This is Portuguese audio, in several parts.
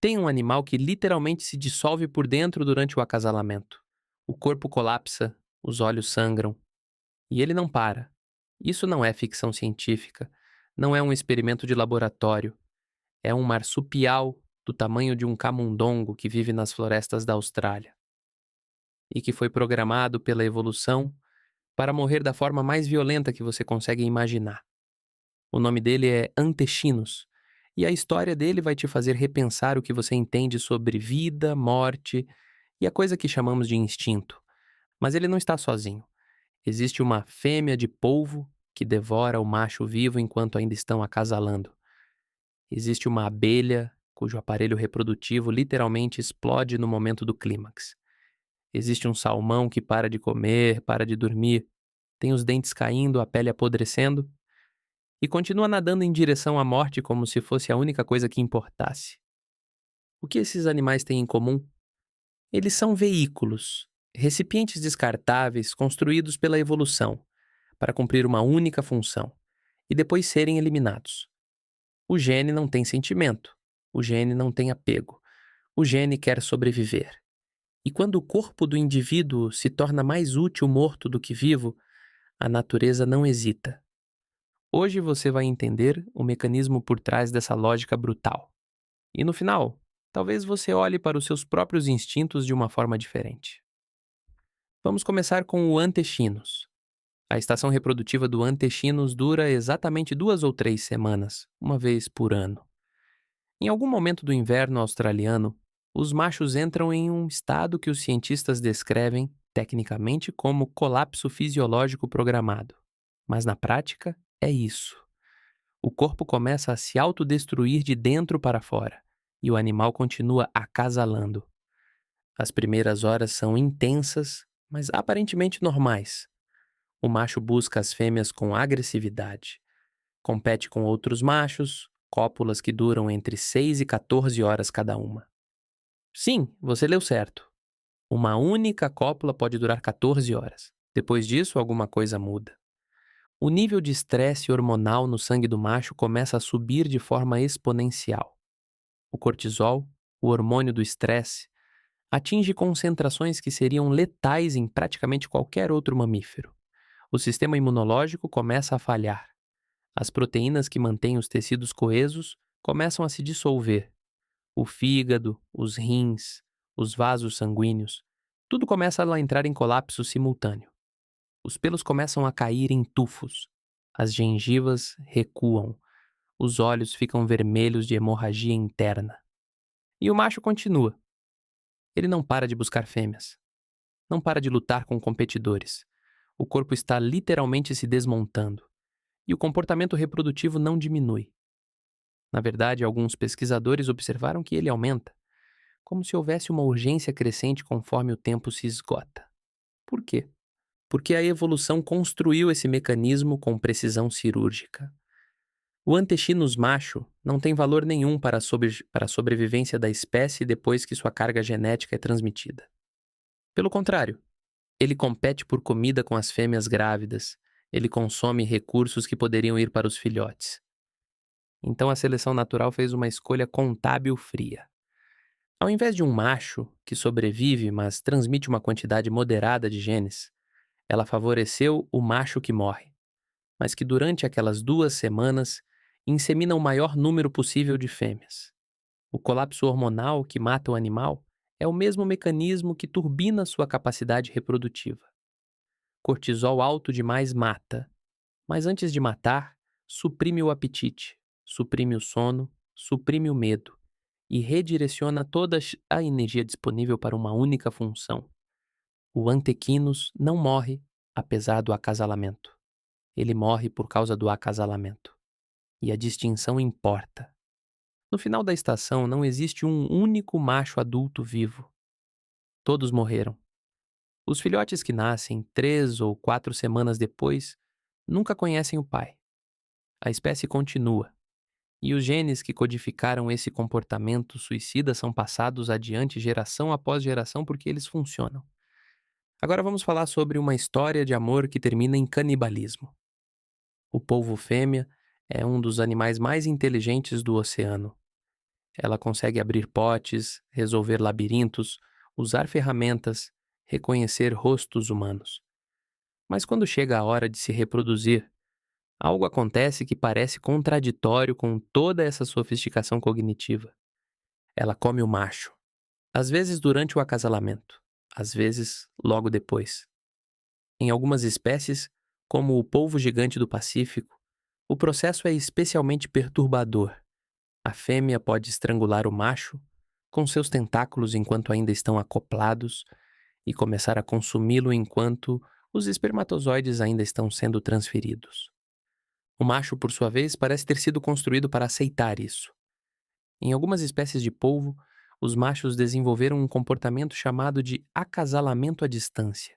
Tem um animal que literalmente se dissolve por dentro durante o acasalamento. O corpo colapsa, os olhos sangram, e ele não para. Isso não é ficção científica, não é um experimento de laboratório, é um marsupial do tamanho de um camundongo que vive nas florestas da Austrália e que foi programado pela evolução para morrer da forma mais violenta que você consegue imaginar. O nome dele é Antechinus, e a história dele vai te fazer repensar o que você entende sobre vida, morte e a coisa que chamamos de instinto. Mas ele não está sozinho. Existe uma fêmea de polvo que devora o macho vivo enquanto ainda estão acasalando. Existe uma abelha cujo aparelho reprodutivo literalmente explode no momento do clímax. Existe um salmão que para de comer, para de dormir, tem os dentes caindo, a pele apodrecendo e continua nadando em direção à morte como se fosse a única coisa que importasse. O que esses animais têm em comum? Eles são veículos, recipientes descartáveis construídos pela evolução para cumprir uma única função e depois serem eliminados. O gene não tem sentimento, o gene não tem apego, o gene quer sobreviver. E quando o corpo do indivíduo se torna mais útil morto do que vivo, a natureza não hesita. Hoje você vai entender o mecanismo por trás dessa lógica brutal. E no final, talvez você olhe para os seus próprios instintos de uma forma diferente. Vamos começar com o Antechinus. A estação reprodutiva do Antechinus dura exatamente 2 ou 3 semanas, uma vez por ano. Em algum momento do inverno australiano, os machos entram em um estado que os cientistas descrevem, tecnicamente, como colapso fisiológico programado. Mas na prática, é isso. O corpo começa a se autodestruir de dentro para fora, e o animal continua acasalando. As primeiras horas são intensas, mas aparentemente normais. O macho busca as fêmeas com agressividade. Compete com outros machos, cópulas que duram entre 6 e 14 horas cada uma. Sim, você leu certo. Uma única cópula pode durar 14 horas. Depois disso, alguma coisa muda. O nível de estresse hormonal no sangue do macho começa a subir de forma exponencial. O cortisol, o hormônio do estresse, atinge concentrações que seriam letais em praticamente qualquer outro mamífero. O sistema imunológico começa a falhar. As proteínas que mantêm os tecidos coesos começam a se dissolver. O fígado, os rins, os vasos sanguíneos, tudo começa a entrar em colapso simultâneo. Os pelos começam a cair em tufos. As gengivas recuam. Os olhos ficam vermelhos de hemorragia interna. E o macho continua. Ele não para de buscar fêmeas. Não para de lutar com competidores. O corpo está literalmente se desmontando. E o comportamento reprodutivo não diminui. Na verdade, alguns pesquisadores observaram que ele aumenta, como se houvesse uma urgência crescente conforme o tempo se esgota. Por quê? Porque a evolução construiu esse mecanismo com precisão cirúrgica. O Antechinus macho não tem valor nenhum para a sobrevivência da espécie depois que sua carga genética é transmitida. Pelo contrário, ele compete por comida com as fêmeas grávidas, ele consome recursos que poderiam ir para os filhotes. Então a seleção natural fez uma escolha contábil fria. Ao invés de um macho que sobrevive, mas transmite uma quantidade moderada de genes, ela favoreceu o macho que morre, mas que durante aquelas 2 semanas insemina o maior número possível de fêmeas. O colapso hormonal que mata o animal é o mesmo mecanismo que turbina sua capacidade reprodutiva. Cortisol alto demais mata, mas antes de matar, suprime o apetite, suprime o sono, suprime o medo e redireciona toda a energia disponível para uma única função. O Antequinos não morre apesar do acasalamento. Ele morre por causa do acasalamento. E a distinção importa. No final da estação não existe um único macho adulto vivo. Todos morreram. Os filhotes que nascem 3 ou 4 semanas depois nunca conhecem o pai. A espécie continua. E os genes que codificaram esse comportamento suicida são passados adiante geração após geração porque eles funcionam. Agora vamos falar sobre uma história de amor que termina em canibalismo. O polvo fêmea é um dos animais mais inteligentes do oceano. Ela consegue abrir potes, resolver labirintos, usar ferramentas, reconhecer rostos humanos. Mas quando chega a hora de se reproduzir, algo acontece que parece contraditório com toda essa sofisticação cognitiva. Ela come o macho, às vezes durante o acasalamento, às vezes logo depois. Em algumas espécies, como o polvo gigante do Pacífico, o processo é especialmente perturbador. A fêmea pode estrangular o macho com seus tentáculos enquanto ainda estão acoplados e começar a consumi-lo enquanto os espermatozoides ainda estão sendo transferidos. O macho, por sua vez, parece ter sido construído para aceitar isso. Em algumas espécies de polvo, os machos desenvolveram um comportamento chamado de acasalamento à distância.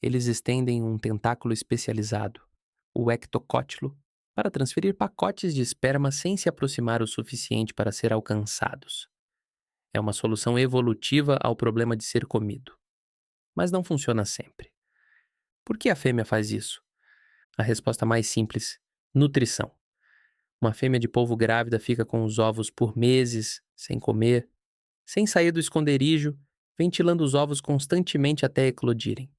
Eles estendem um tentáculo especializado, o ectocótilo, para transferir pacotes de esperma sem se aproximar o suficiente para ser alcançados. É uma solução evolutiva ao problema de ser comido. Mas não funciona sempre. Por que a fêmea faz isso? A resposta mais simples: nutrição. Uma fêmea de polvo grávida fica com os ovos por meses, sem comer, sem sair do esconderijo, ventilando os ovos constantemente até eclodirem.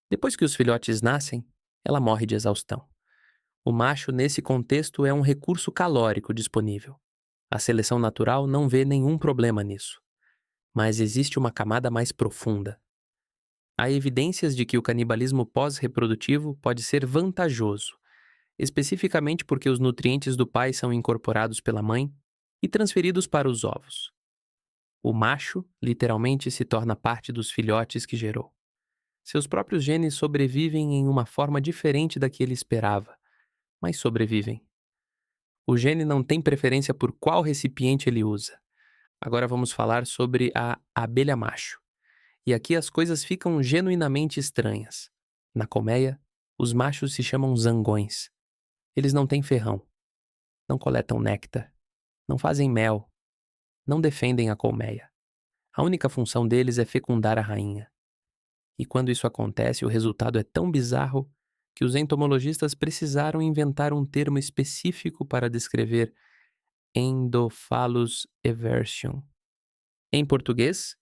Depois que os filhotes nascem, ela morre de exaustão. O macho, nesse contexto, é um recurso calórico disponível. A seleção natural não vê nenhum problema nisso. Mas existe uma camada mais profunda. Há evidências de que o canibalismo pós-reprodutivo pode ser vantajoso, especificamente porque os nutrientes do pai são incorporados pela mãe e transferidos para os ovos. O macho, literalmente, se torna parte dos filhotes que gerou. Seus próprios genes sobrevivem em uma forma diferente da que ele esperava, mas sobrevivem. O gene não tem preferência por qual recipiente ele usa. Agora vamos falar sobre a abelha macho. E aqui as coisas ficam genuinamente estranhas. Na colmeia, os machos se chamam zangões. Eles não têm ferrão, não coletam néctar, não fazem mel, não defendem a colmeia. A única função deles é fecundar a rainha. E quando isso acontece, o resultado é tão bizarro que os entomologistas precisaram inventar um termo específico para descrever Endophallus eversion. Em português,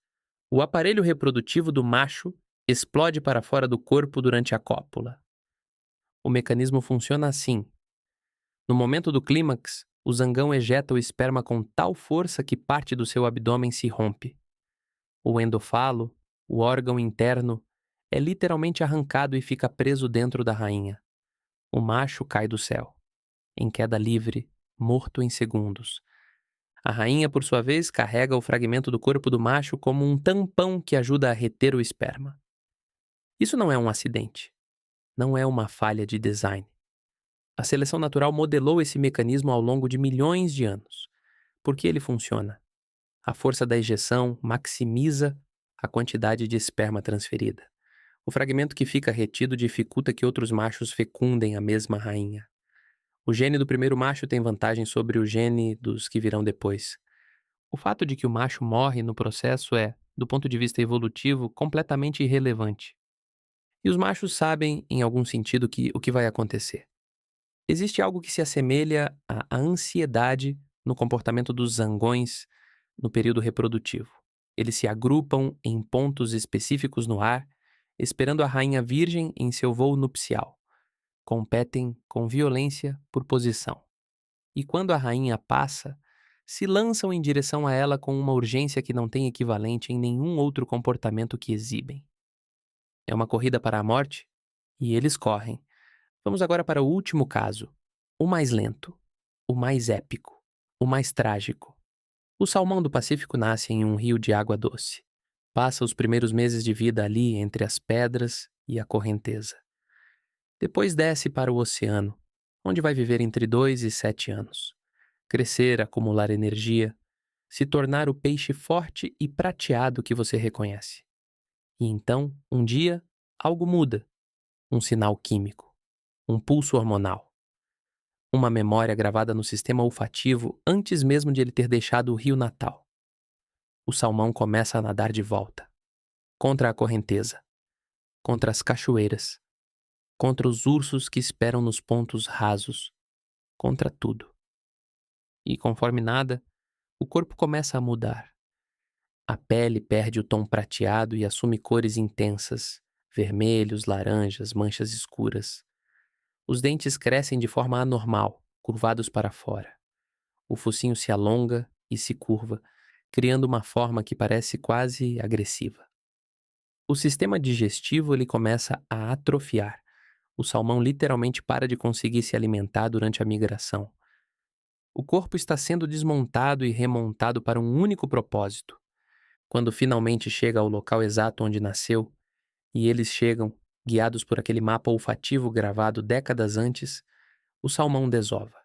o aparelho reprodutivo do macho explode para fora do corpo durante a cópula. O mecanismo funciona assim. No momento do clímax, o zangão ejeta o esperma com tal força que parte do seu abdômen se rompe. O endofalo, o órgão interno, é literalmente arrancado e fica preso dentro da rainha. O macho cai do céu, em queda livre, morto em segundos. A rainha, por sua vez, carrega o fragmento do corpo do macho como um tampão que ajuda a reter o esperma. Isso não é um acidente. Não é uma falha de design. A seleção natural modelou esse mecanismo ao longo de milhões de anos. Por que ele funciona? A força da ejeção maximiza a quantidade de esperma transferida. O fragmento que fica retido dificulta que outros machos fecundem a mesma rainha. O gene do primeiro macho tem vantagem sobre o gene dos que virão depois. O fato de que o macho morre no processo é, do ponto de vista evolutivo, completamente irrelevante. E os machos sabem, em algum sentido, o que vai acontecer. Existe algo que se assemelha à ansiedade no comportamento dos zangões no período reprodutivo. Eles se agrupam em pontos específicos no ar, esperando a rainha virgem em seu voo nupcial. Competem com violência por posição. E quando a rainha passa, se lançam em direção a ela com uma urgência que não tem equivalente em nenhum outro comportamento que exibem. É uma corrida para a morte? E eles correm. Vamos agora para o último caso, o mais lento, o mais épico, o mais trágico. O salmão do Pacífico nasce em um rio de água doce. Passa os primeiros meses de vida ali entre as pedras e a correnteza. Depois desce para o oceano, onde vai viver entre 2 e 7 anos. Crescer, acumular energia, se tornar o peixe forte e prateado que você reconhece. E então, um dia, algo muda. Um sinal químico, um pulso hormonal. Uma memória gravada no sistema olfativo antes mesmo de ele ter deixado o rio natal. O salmão começa a nadar de volta. Contra a correnteza. Contra as cachoeiras. Contra os ursos que esperam nos pontos rasos. Contra tudo. E conforme nada, O corpo começa a mudar. A pele perde o tom prateado e assume cores intensas, vermelhos, laranjas, manchas escuras. Os dentes crescem de forma anormal, curvados para fora. O focinho se alonga e se curva, criando uma forma que parece quase agressiva. O sistema digestivo ele começa a atrofiar. O salmão literalmente para de conseguir se alimentar durante a migração. O corpo está sendo desmontado e remontado para um único propósito. Quando finalmente chega ao local exato onde nasceu, e eles chegam, guiados por aquele mapa olfativo gravado décadas antes, o salmão desova.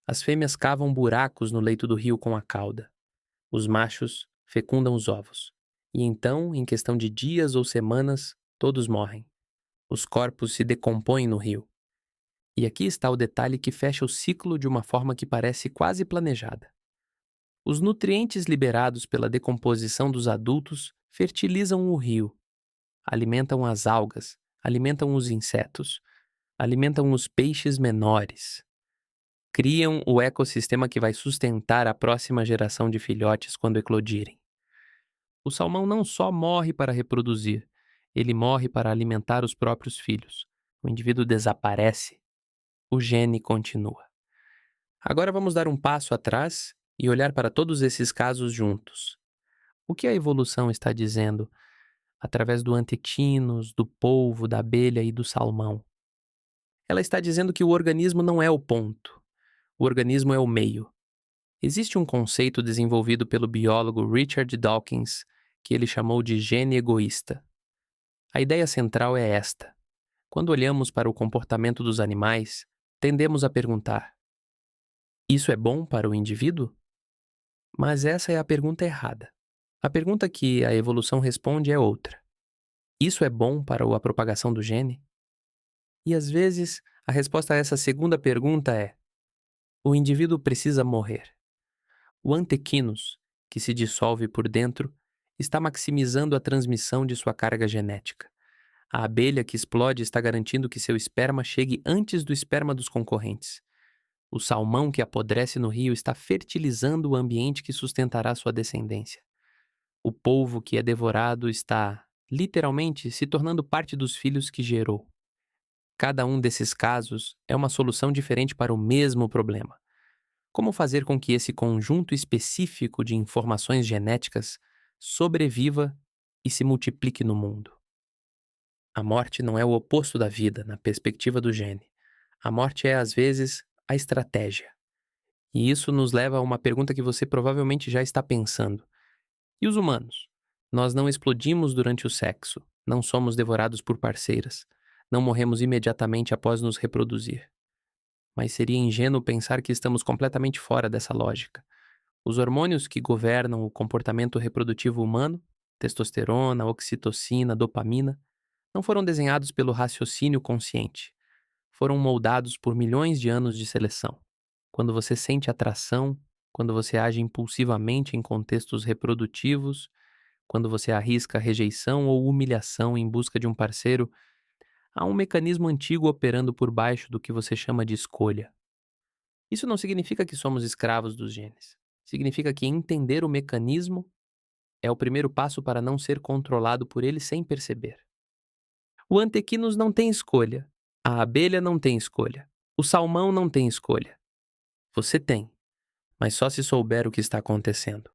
As fêmeas cavam buracos no leito do rio com a cauda. Os machos fecundam os ovos. E então, em questão de dias ou semanas, todos morrem. Os corpos se decompõem no rio. E aqui está o detalhe que fecha o ciclo de uma forma que parece quase planejada. Os nutrientes liberados pela decomposição dos adultos fertilizam o rio, alimentam as algas, alimentam os insetos, alimentam os peixes menores, criam o ecossistema que vai sustentar a próxima geração de filhotes quando eclodirem. O salmão não só morre para reproduzir, ele morre para alimentar os próprios filhos. O indivíduo desaparece, o gene continua. Agora vamos dar um passo atrás e olhar para todos esses casos juntos. O que a evolução está dizendo através do antequinos, do polvo, da abelha e do salmão? Ela está dizendo que o organismo não é o ponto, o organismo é o meio. Existe um conceito desenvolvido pelo biólogo Richard Dawkins que ele chamou de gene egoísta. A ideia central é esta: quando olhamos para o comportamento dos animais, tendemos a perguntar: isso é bom para o indivíduo? Mas essa é a pergunta errada. A pergunta que a evolução responde é outra. Isso é bom para a propagação do gene? E às vezes, a resposta a essa segunda pergunta é: o indivíduo precisa morrer. O antequinus, que se dissolve por dentro, está maximizando a transmissão de sua carga genética. A abelha que explode está garantindo que seu esperma chegue antes do esperma dos concorrentes. O salmão que apodrece no rio está fertilizando o ambiente que sustentará sua descendência. O polvo que é devorado está, literalmente, se tornando parte dos filhos que gerou. Cada um desses casos é uma solução diferente para o mesmo problema. Como fazer com que esse conjunto específico de informações genéticas sobreviva e se multiplique no mundo? A morte não é o oposto da vida na perspectiva do gene. A morte é, às vezes, a estratégia. E isso nos leva a uma pergunta que você provavelmente já está pensando. E os humanos? Nós não explodimos durante o sexo, não somos devorados por parceiras, não morremos imediatamente após nos reproduzir. Mas seria ingênuo pensar que estamos completamente fora dessa lógica. Os hormônios que governam o comportamento reprodutivo humano, testosterona, oxitocina, dopamina, não foram desenhados pelo raciocínio consciente. Foram moldados por milhões de anos de seleção. Quando você sente atração, quando você age impulsivamente em contextos reprodutivos, quando você arrisca rejeição ou humilhação em busca de um parceiro, há um mecanismo antigo operando por baixo do que você chama de escolha. Isso não significa que somos escravos dos genes. Significa que entender o mecanismo é o primeiro passo para não ser controlado por ele sem perceber. O antequinus não tem escolha. A abelha não tem escolha. O salmão não tem escolha. Você tem, mas só se souber o que está acontecendo.